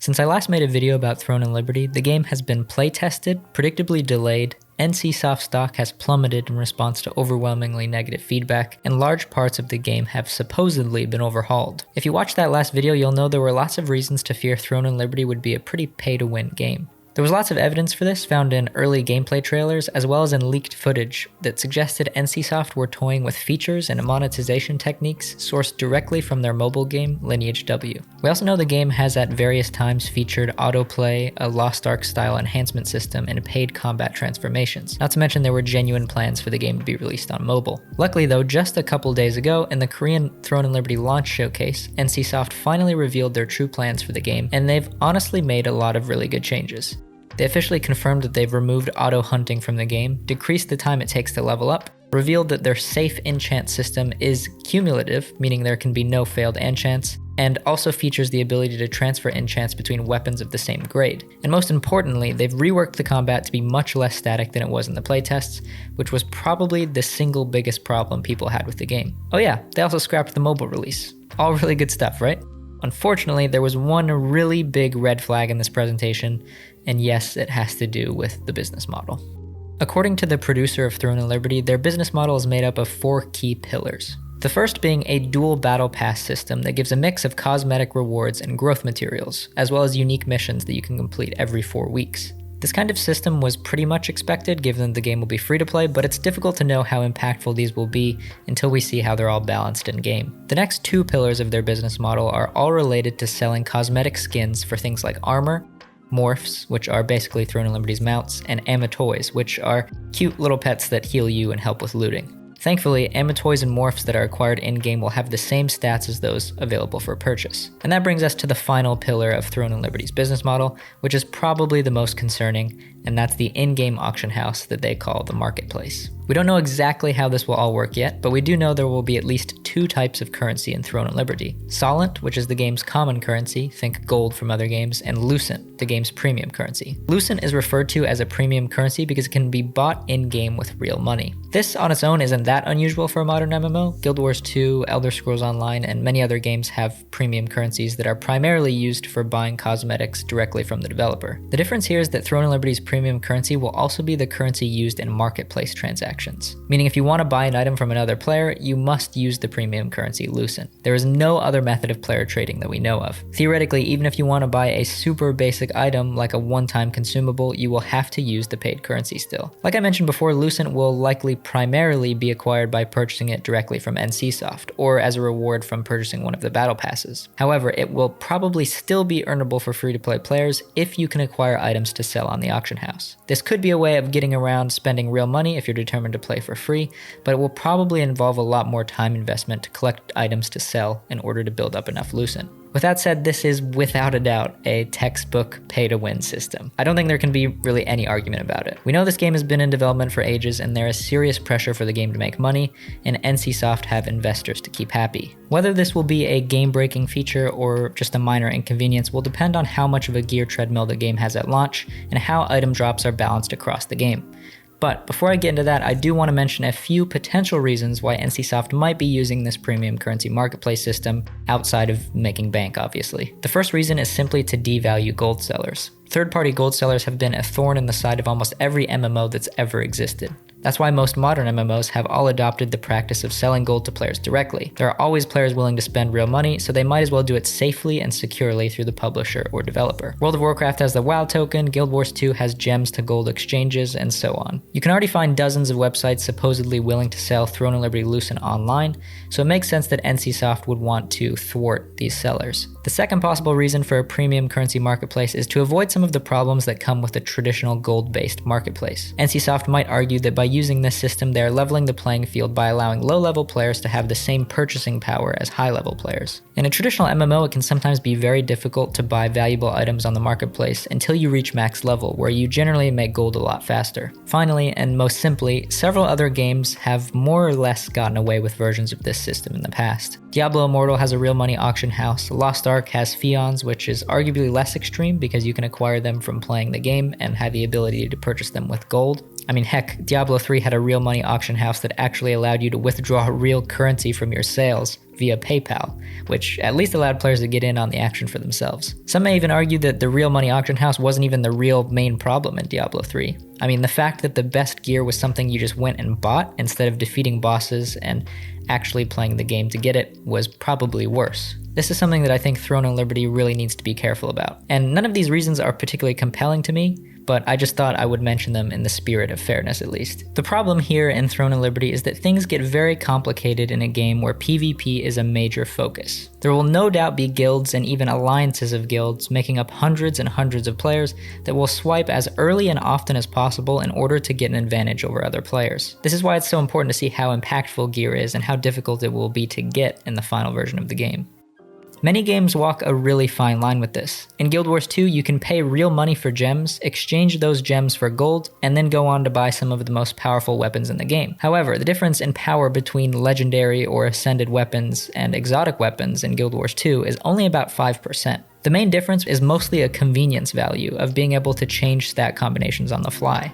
Since I last made a video about Throne and Liberty, the game has been playtested, predictably delayed, NCSoft stock has plummeted in response to overwhelmingly negative feedback, and large parts of the game have supposedly been overhauled. If you watched that last video, you'll know there were lots of reasons to fear Throne and Liberty would be a pretty pay-to-win game. There was lots of evidence for this found in early gameplay trailers as well as in leaked footage that suggested NCSoft were toying with features and monetization techniques sourced directly from their mobile game, Lineage W. We also know the game has at various times featured autoplay, a Lost Ark style enhancement system, and paid combat transformations. Not to mention there were genuine plans for the game to be released on mobile. Luckily though, just a couple days ago in the Korean Throne and Liberty launch showcase, NCSoft finally revealed their true plans for the game, and they've honestly made a lot of really good changes. They officially confirmed that they've removed auto-hunting from the game, decreased the time it takes to level up, revealed that their safe enchant system is cumulative, meaning there can be no failed enchants, and also features the ability to transfer enchants between weapons of the same grade. And most importantly, they've reworked the combat to be much less static than it was in the playtests, which was probably the single biggest problem people had with the game. Oh yeah, they also scrapped the mobile release. All really good stuff, right? Unfortunately, there was one really big red flag in this presentation, and yes, it has to do with the business model. According to the producer of Throne and Liberty, their business model is made up of 4 key pillars. The first being a dual battle pass system that gives a mix of cosmetic rewards and growth materials, as well as unique missions that you can complete every 4 weeks. This kind of system was pretty much expected given the game will be free to play, but it's difficult to know how impactful these will be until we see how they're all balanced in game. The next 2 pillars of their business model are all related to selling cosmetic skins for things like armor, morphs, which are basically Throne and Liberty's mounts, and Amatoys, which are cute little pets that heal you and help with looting. Thankfully, Amatoys and morphs that are acquired in-game will have the same stats as those available for purchase. And that brings us to the final pillar of Throne and Liberty's business model, which is probably the most concerning, and that's the in-game auction house that they call the marketplace. We don't know exactly how this will all work yet, but we do know there will be at least 2 types of currency in Throne and Liberty. Solent, which is the game's common currency, think gold from other games, and Lucent, the game's premium currency. Lucent is referred to as a premium currency because it can be bought in-game with real money. This on its own isn't that unusual for a modern MMO. Guild Wars 2, Elder Scrolls Online, and many other games have premium currencies that are primarily used for buying cosmetics directly from the developer. The difference here is that Throne and Liberty's premium currency will also be the currency used in marketplace transactions. Meaning if you want to buy an item from another player, you must use the premium currency Lucent. There is no other method of player trading that we know of. Theoretically, even if you want to buy a super basic item like a one-time consumable, you will have to use the paid currency still. Like I mentioned before, Lucent will likely primarily be acquired by purchasing it directly from NCSoft, or as a reward from purchasing one of the battle passes. However, it will probably still be earnable for free-to-play players if you can acquire items to sell on the auction house. This could be a way of getting around spending real money if you're determined to play for free, but it will probably involve a lot more time investment to collect items to sell in order to build up enough Lucent. With that said, this is without a doubt a textbook pay-to-win system. I don't think there can be really any argument about it. We know this game has been in development for ages and there is serious pressure for the game to make money, and NCSoft have investors to keep happy. Whether this will be a game-breaking feature or just a minor inconvenience will depend on how much of a gear treadmill the game has at launch and how item drops are balanced across the game. But before I get into that, I do want to mention a few potential reasons why NCSoft might be using this premium currency marketplace system outside of making bank, obviously. The first reason is simply to devalue gold sellers. Third-party gold sellers have been a thorn in the side of almost every MMO that's ever existed. That's why most modern MMOs have all adopted the practice of selling gold to players directly. There are always players willing to spend real money, so they might as well do it safely and securely through the publisher or developer. World of Warcraft has the WoW token, Guild Wars 2 has gems to gold exchanges, and so on. You can already find dozens of websites supposedly willing to sell Throne and Liberty Lucent online, so it makes sense that NCSoft would want to thwart these sellers. The second possible reason for a premium currency marketplace is to avoid some of the problems that come with a traditional gold-based marketplace. NCSoft might argue that by using this system, they are leveling the playing field by allowing low-level players to have the same purchasing power as high-level players. In a traditional MMO, it can sometimes be very difficult to buy valuable items on the marketplace until you reach max level, where you generally make gold a lot faster. Finally, and most simply, several other games have more or less gotten away with versions of this system in the past. Diablo Immortal has a real money auction house, Lost Ark has Fions, which is arguably less extreme because you can acquire them from playing the game and have the ability to purchase them with gold. I mean, heck, Diablo 3 had a real money auction house that actually allowed you to withdraw real currency from your sales via PayPal, which at least allowed players to get in on the action for themselves. Some may even argue that the real money auction house wasn't even the real main problem in Diablo 3. I mean, the fact that the best gear was something you just went and bought instead of defeating bosses and actually playing the game to get it was probably worse. This is something that I think Throne and Liberty really needs to be careful about. And none of these reasons are particularly compelling to me, but I just thought I would mention them in the spirit of fairness at least. The problem here in Throne and Liberty is that things get very complicated in a game where PvP is a major focus. There will no doubt be guilds and even alliances of guilds making up hundreds and hundreds of players that will swipe as early and often as possible in order to get an advantage over other players. This is why it's so important to see how impactful gear is and how difficult it will be to get in the final version of the game. Many games walk a really fine line with this. In Guild Wars 2, you can pay real money for gems, exchange those gems for gold, and then go on to buy some of the most powerful weapons in the game. However, the difference in power between legendary or ascended weapons and exotic weapons in Guild Wars 2 is only about 5%. The main difference is mostly a convenience value of being able to change stat combinations on the fly.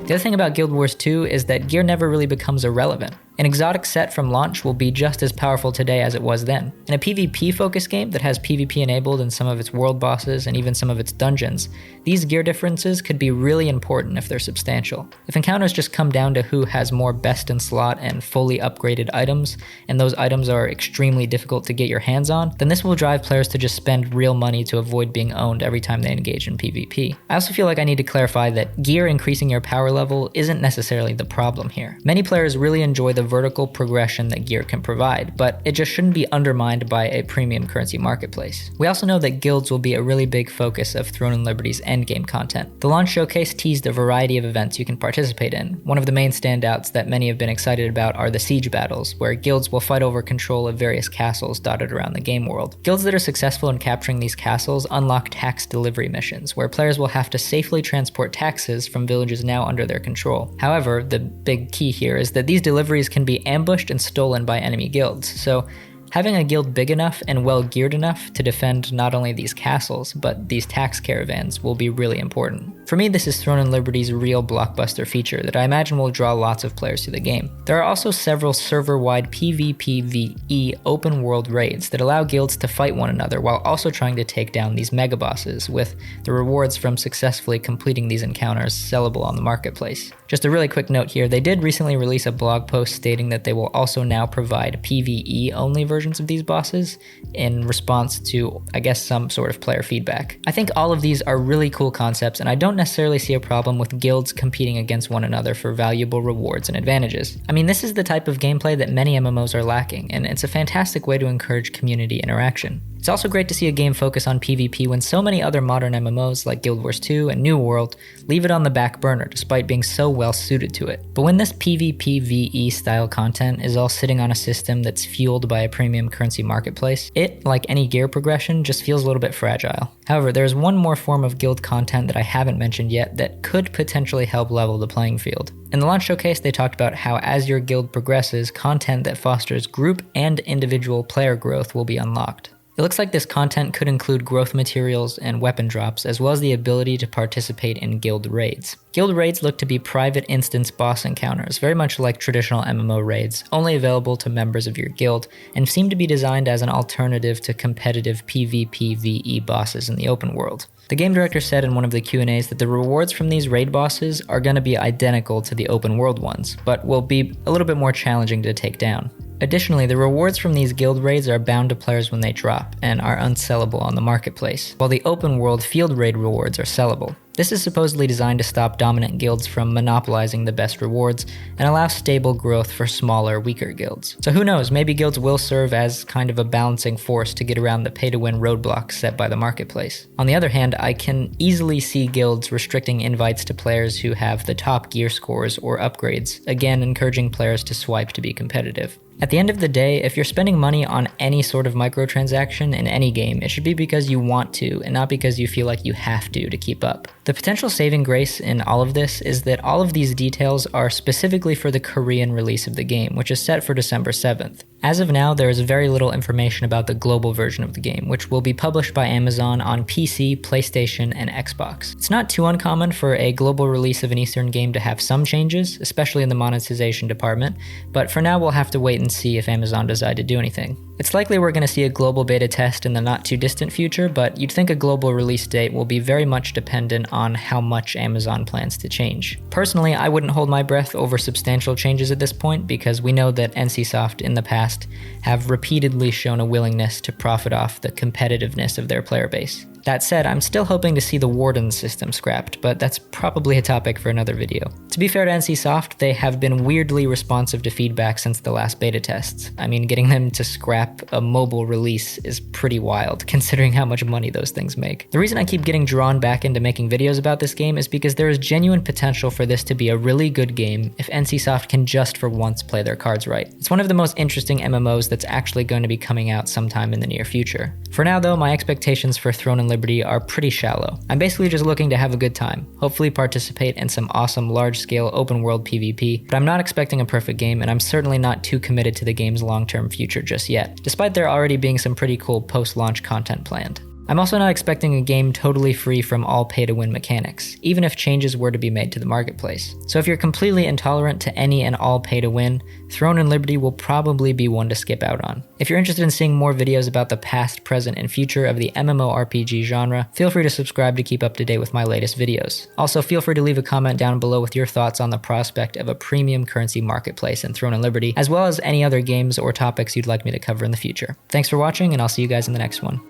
The other thing about Guild Wars 2 is that gear never really becomes irrelevant. An exotic set from launch will be just as powerful today as it was then. In a PvP-focused game that has PvP enabled in some of its world bosses and even some of its dungeons, these gear differences could be really important if they're substantial. If encounters just come down to who has more best-in-slot and fully upgraded items, and those items are extremely difficult to get your hands on, then this will drive players to just spend real money to avoid being owned every time they engage in PvP. I also feel like I need to clarify that gear increasing your power level isn't necessarily the problem here. Many players really enjoy the vertical progression that gear can provide, but it just shouldn't be undermined by a premium currency marketplace. We also know that guilds will be a really big focus of Throne and Liberty's endgame content. The launch showcase teased a variety of events you can participate in. One of the main standouts that many have been excited about are the siege battles, where guilds will fight over control of various castles dotted around the game world. Guilds that are successful in capturing these castles unlock tax delivery missions, where players will have to safely transport taxes from villages now under their control. However, the big key here is that these deliveries can be ambushed and stolen by enemy guilds, so having a guild big enough and well geared enough to defend not only these castles, but these tax caravans will be really important. For me, this is Throne and Liberty's real blockbuster feature that I imagine will draw lots of players to the game. There are also several server-wide PvPvE open world raids that allow guilds to fight one another while also trying to take down these mega bosses, with the rewards from successfully completing these encounters sellable on the marketplace. Just a really quick note here, they did recently release a blog post stating that they will also now provide PvE-only versions of these bosses in response to, I guess, some sort of player feedback. I think all of these are really cool concepts, and I don't necessarily see a problem with guilds competing against one another for valuable rewards and advantages. I mean, this is the type of gameplay that many MMOs are lacking, and it's a fantastic way to encourage community interaction. It's also great to see a game focus on PvP when so many other modern MMOs like Guild Wars 2 and New World leave it on the back burner despite being so well suited to it. But when this PvPvE style content is all sitting on a system that's fueled by a premium currency marketplace, it, like any gear progression, just feels a little bit fragile. However, there's one more form of guild content that I haven't mentioned yet that could potentially help level the playing field. In the launch showcase, they talked about how as your guild progresses, content that fosters group and individual player growth will be unlocked. It looks like this content could include growth materials and weapon drops, as well as the ability to participate in guild raids. Guild raids look to be private instance boss encounters, very much like traditional MMO raids, only available to members of your guild, and seem to be designed as an alternative to competitive PvPvE bosses in the open world. The game director said in one of the Q&As that the rewards from these raid bosses are going to be identical to the open world ones, but will be a little bit more challenging to take down. Additionally, the rewards from these guild raids are bound to players when they drop, and are unsellable on the marketplace, while the open world field raid rewards are sellable. This is supposedly designed to stop dominant guilds from monopolizing the best rewards and allow stable growth for smaller, weaker guilds. So who knows, maybe guilds will serve as kind of a balancing force to get around the pay-to-win roadblocks set by the marketplace. On the other hand, I can easily see guilds restricting invites to players who have the top gear scores or upgrades, again encouraging players to swipe to be competitive. At the end of the day, if you're spending money on any sort of microtransaction in any game, it should be because you want to, and not because you feel like you have to keep up. The potential saving grace in all of this is that all of these details are specifically for the Korean release of the game, which is set for December 7th. As of now, there is very little information about the global version of the game, which will be published by Amazon on PC, PlayStation, and Xbox. It's not too uncommon for a global release of an Eastern game to have some changes, especially in the monetization department, but for now we'll have to wait and see if Amazon decide to do anything. It's likely we're going to see a global beta test in the not too distant future, but you'd think a global release date will be very much dependent on how much Amazon plans to change. Personally, I wouldn't hold my breath over substantial changes at this point because we know that NCSoft in the past have repeatedly shown a willingness to profit off the competitiveness of their player base. That said, I'm still hoping to see the Warden system scrapped, but that's probably a topic for another video. To be fair to NCSoft, they have been weirdly responsive to feedback since the last beta tests. I mean, getting them to scrap a mobile release is pretty wild, considering how much money those things make. The reason I keep getting drawn back into making videos about this game is because there is genuine potential for this to be a really good game if NCSoft can just for once play their cards right. It's one of the most interesting MMOs that's actually going to be coming out sometime in the near future. For now though, my expectations for Throne and Liberty are pretty shallow. I'm basically just looking to have a good time, hopefully participate in some awesome large-scale open-world PvP, but I'm not expecting a perfect game, and I'm certainly not too committed to the game's long-term future just yet, despite there already being some pretty cool post-launch content planned. I'm also not expecting a game totally free from all pay-to-win mechanics, even if changes were to be made to the marketplace. So if you're completely intolerant to any and all pay-to-win, Throne and Liberty will probably be one to skip out on. If you're interested in seeing more videos about the past, present, and future of the MMORPG genre, feel free to subscribe to keep up to date with my latest videos. Also, feel free to leave a comment down below with your thoughts on the prospect of a premium currency marketplace in Throne and Liberty, as well as any other games or topics you'd like me to cover in the future. Thanks for watching, and I'll see you guys in the next one.